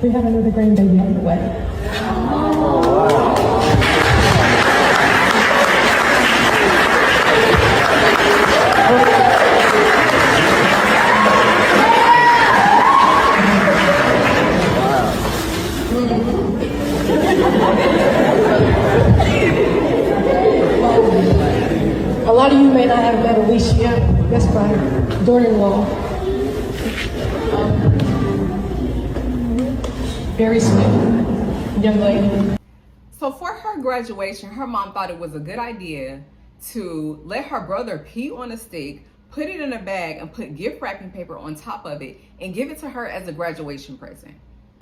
We have another grandbaby on the way. A lot of you may not have met Alicia. That's my daughter-in-law. Very sweet young lady. So for her graduation, her mom thought it was a good idea to let her brother pee on a stick, put it in a bag, and put gift wrapping paper on top of it and give it to her as a graduation present.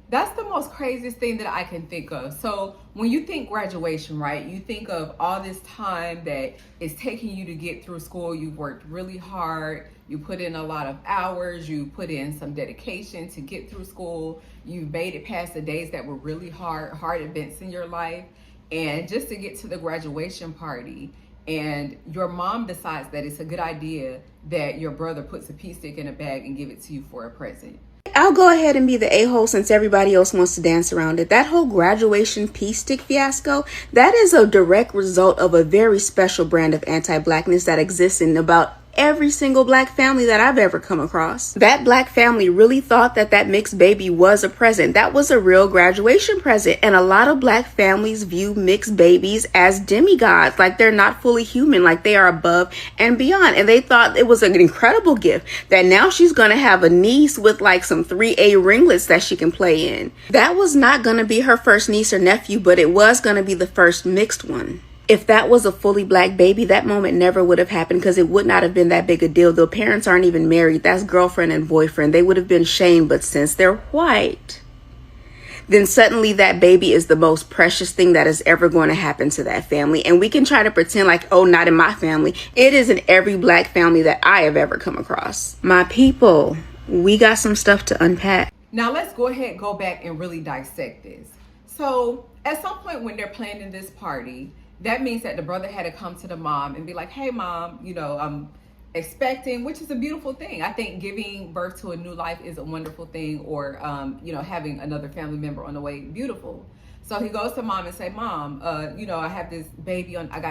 That's the most craziest thing that I can think of. So when you think graduation, right, you think of all this time that it's taking you to get through school. You've worked really hard. You put in a lot of hours. You put in some dedication to get through school. You made it past the days that were really hard events in your life. And just to get to the graduation party, and your mom decides that it's a good idea that your brother puts a pea stick in a bag and give it to you for a present. I'll go ahead and be the a-hole since everybody else wants to dance around it. That whole graduation pea stick fiasco, that is a direct result of a very special brand of anti-blackness that exists in about every single black family that I've ever come across. That black family really thought that that mixed baby was a present. That was a real graduation present. And a lot of black families view mixed babies as demigods, like they're not fully human, like they are above and beyond. And they thought it was an incredible gift that now she's going to have a niece with like some 3A ringlets that she can play in. That was not going to be her first niece or nephew, but it was going to be the first mixed one. If that was a fully black baby, that moment never would have happened because it would not have been that big a deal. The parents aren't even married. That's girlfriend and boyfriend. They would have been shamed, but since they're white, then suddenly that baby is the most precious thing that is ever going to happen to that family. And we can try to pretend like, oh, not in my family. It is in every black family that I have ever come across. My people, we got some stuff to unpack. Now let's go ahead and go back and really dissect this. So at some point when they're planning this party, that means that the brother had to come to the mom and be like, hey mom, you know, I'm expecting, which is a beautiful thing. I think giving birth to a new life is a wonderful thing, or, you know, having another family member on the way, beautiful. So he goes to mom and say, mom, you know, I got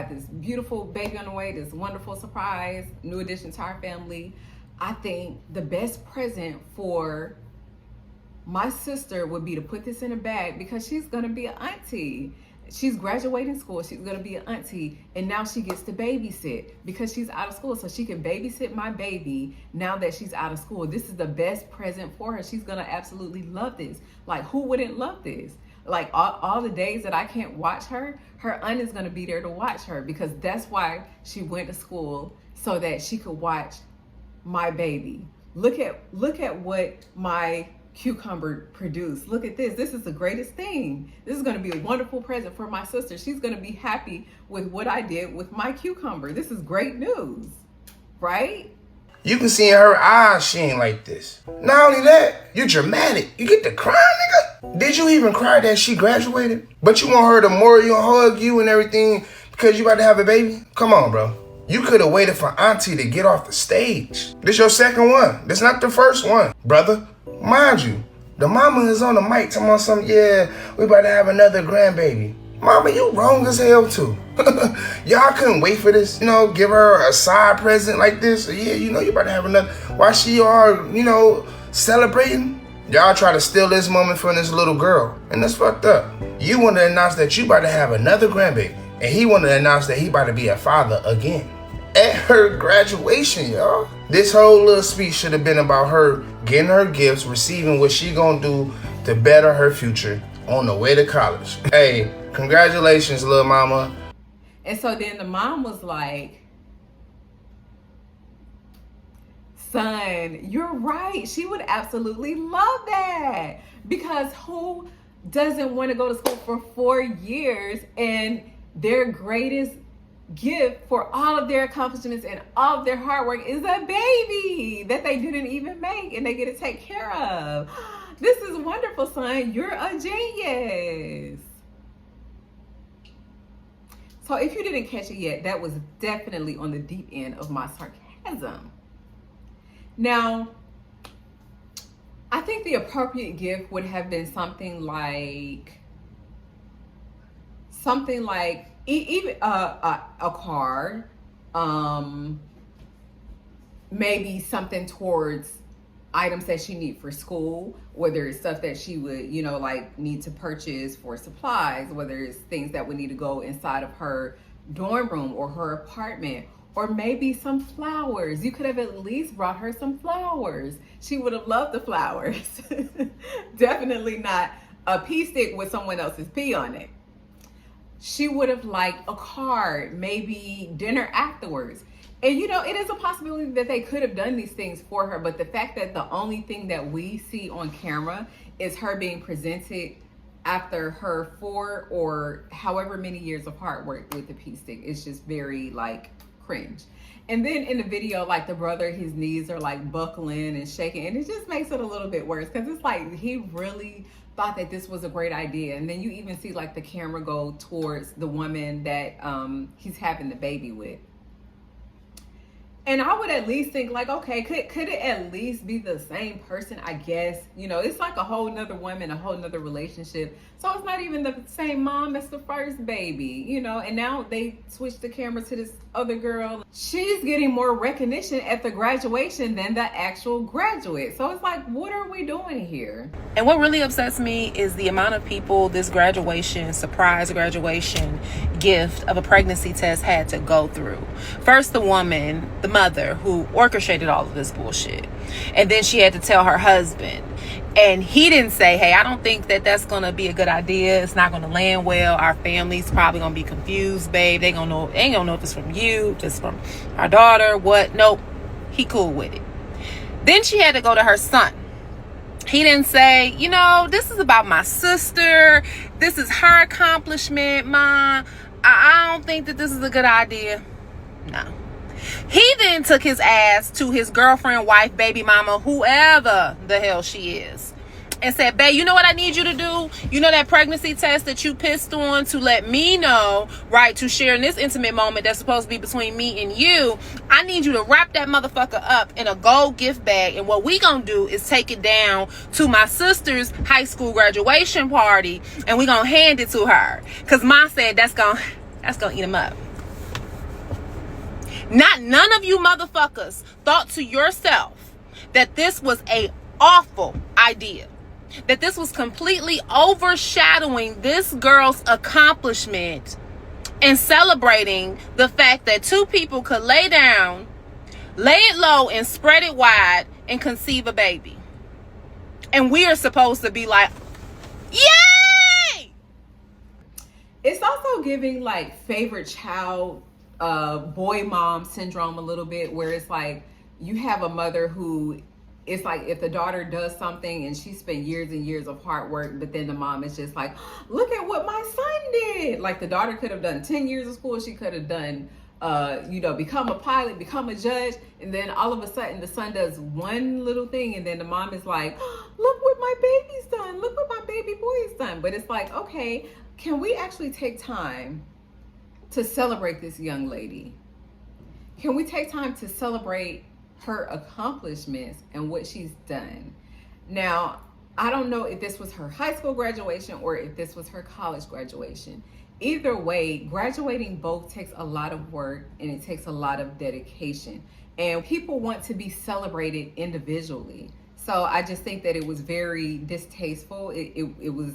this beautiful baby on the way, this wonderful surprise, new addition to our family. I think the best present for my sister would be to put this in a bag because she's going to be an auntie. She's graduating school. She's going to be an auntie. And now she gets to babysit because she's out of school. So she can babysit my baby now that she's out of school. This is the best present for her. She's going to absolutely love this. Like, who wouldn't love this? Like, all the days that I can't watch her, her aunt is going to be there to watch her because that's why she went to school, so that she could watch my baby. Look at what my cucumber produced. Look at this. This is the greatest thing. This is going to be a wonderful present for my sister. She's going to be happy with what I did with my cucumber. This is great news, right? You can see in her eyes she ain't like this. Not only that, you're dramatic. You get to cry, nigga. Did you even cry that she graduated? But you want her to more you and hug you and everything because you about to have a baby? Come on, bro. You could have waited for auntie to get off the stage. This your second one. This not the first one, brother. Mind you, the mama is on the mic talking about something, yeah, we about to have another grandbaby. Mama, you wrong as hell too. Y'all couldn't wait for this, you know, give her a side present like this. Yeah, you know, you about to have another. While she are, you know, celebrating, y'all try to steal this moment from this little girl. And that's fucked up. You want to announce that you about to have another grandbaby. And he want to announce that he about to be a father again. At her graduation, y'all. This whole little speech should have been about her getting her gifts, receiving what she gonna do to better her future on the way to college. Hey, congratulations, little mama. And so then the mom was like, son, you're right. She would absolutely love that. Because who doesn't want to go to school for 4 years and their greatest gift for all of their accomplishments and all of their hard work is a baby that they didn't even make and they get to take care of? This is wonderful, son. You're a genius. So if you didn't catch it yet, that was definitely on the deep end of my sarcasm. Now, I think the appropriate gift would have been something like even a card, maybe something towards items that she need for school, whether it's stuff that she would, like need to purchase for supplies, whether it's things that would need to go inside of her dorm room or her apartment, or maybe some flowers. You could have at least brought her some flowers. She would have loved the flowers. Definitely not a pee stick with someone else's pee on it. She would have liked a card, maybe dinner afterwards. And it is a possibility that they could have done these things for her, but the fact that the only thing that we see on camera is her being presented after her 4 or however many years of hard work with the pee stick is just very cringe. And then in the video, the brother, his knees are buckling and shaking, and it just makes it a little bit worse because it's he really thought that this was a great idea. And then you even see the camera go towards the woman that he's having the baby with. And I would at least think okay, could it at least be the same person? I guess, it's a whole nother woman, a whole nother relationship. So it's not even the same mom as the first baby, and now they switched the camera to this other girl. She's getting more recognition at the graduation than the actual graduate. So it's what are we doing here? And what really upsets me is the amount of people this surprise graduation gift of a pregnancy test had to go through. First, the woman, the mother, who orchestrated all of this bullshit. And then she had to tell her husband. And he didn't say, hey, I don't think that that's going to be a good idea. It's not going to land well. Our family's probably going to be confused, babe. They ain't going to know if it's from you, just from our daughter, what. Nope. He cool with it. Then she had to go to her son. He didn't say, this is about my sister. This is her accomplishment, Mom. I don't think that this is a good idea. No. He then took his ass to his girlfriend, wife, baby mama, whoever the hell she is, and said, babe, you know what I need you to do? That pregnancy test that you pissed on to let me know, right, to share in this intimate moment that's supposed to be between me and you. I need you to wrap that motherfucker up in a gold gift bag. And what we gonna do is take it down to my sister's high school graduation party, and we gonna hand it to her. Because Ma said that's gonna eat him up. None of you motherfuckers thought to yourself that this was a awful idea. That this was completely overshadowing this girl's accomplishment and celebrating the fact that two people could lay down, lay it low, and spread it wide and conceive a baby. And we are supposed to be like, yay! It's also giving favorite child boy mom syndrome a little bit, where it's you have a mother who it's if the daughter does something and she spent years and years of hard work, but then the mom is just look at what my son did. The daughter could have done 10 years of school. She could have done become a pilot, become a judge, and then all of a sudden the son does one little thing, and then the mom is look what my baby's done, look what my baby boy's done. But it's okay, can we actually take time to celebrate this young lady? Can we take time to celebrate her accomplishments and what she's done? Now, I don't know if this was her high school graduation or if this was her college graduation. Either way, graduating both takes a lot of work and it takes a lot of dedication. And people want to be celebrated individually. So I just think that it was very distasteful. It was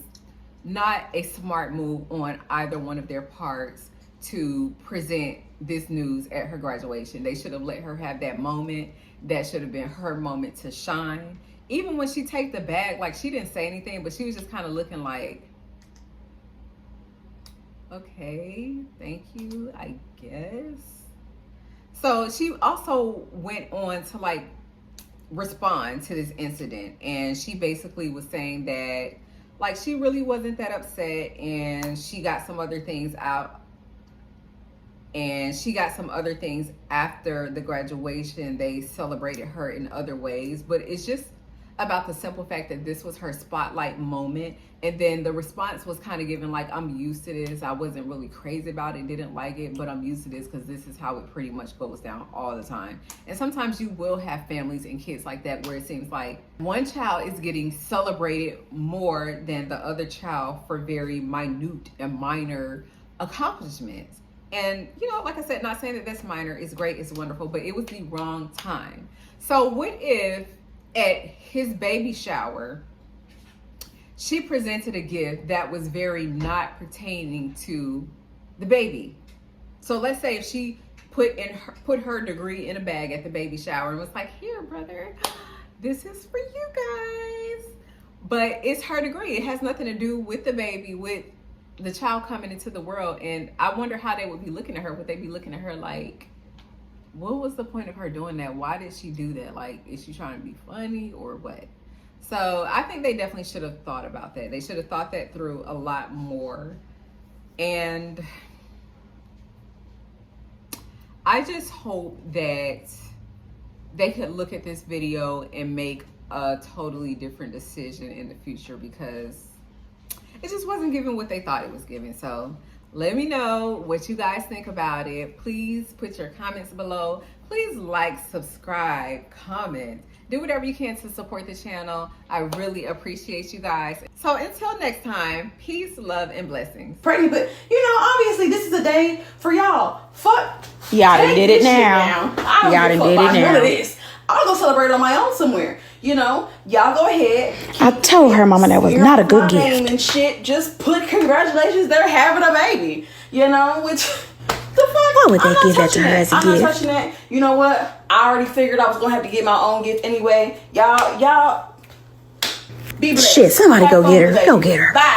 not a smart move on either one of their parts to present this news at her graduation. They should have let her have that moment. That should have been her moment to shine. Even when she take the bag, she didn't say anything, but she was just kind of looking okay, thank you, I guess. So she also went on to respond to this incident, and she basically was saying that she really wasn't that upset, and she got some other things out. And she got some other things after the graduation. They celebrated her in other ways. But it's just about the simple fact that this was her spotlight moment. And then the response was kind of given like, I'm used to this. I wasn't really crazy about it, didn't like it, but I'm used to this because this is how it pretty much goes down all the time. And sometimes you will have families and kids like that where it seems like one child is getting celebrated more than the other child for very minute and minor accomplishments. And, you know, like I said, not saying that that's minor, it's great, it's wonderful, but it was the wrong time. So what if at his baby shower, she presented a gift that was very not pertaining to the baby? So let's say if she put her degree in a bag at the baby shower and was like, here, brother, this is for you guys. But it's her degree. It has nothing to do with the baby, with the child coming into the world. And I wonder how they would be looking at her. Would they be looking at her like, what was the point of her doing that? Why did she do that? Like, is she trying to be funny or what? So I think they definitely should have thought about that. They should have thought that through a lot more. And I just hope that they could look at this video and make a totally different decision in the future, because it just wasn't giving what they thought it was giving. So let me know what you guys think about it. Please put your comments below. Please like, subscribe, comment. Do whatever you can to support the channel. I really appreciate you guys. So until next time, peace, love, and blessings. Pretty, but you know, obviously this is a day for y'all. Fuck. Y'all done did it now. I don't Y'all give a done fuck did about it none now. of this. I'll go celebrate on my own somewhere. You know, y'all go ahead. I told her mama that was Smear not a my good name gift. and shit. Just put congratulations, they're having a baby. You know, which the fuck? Why would they I'm not give that to touching her as a I'm not gift? touching that. You know what? I already figured I was gonna have to get my own gift anyway. Y'all be blessed. Shit, somebody Have go fun get her. with the Go baby. get her. Bye.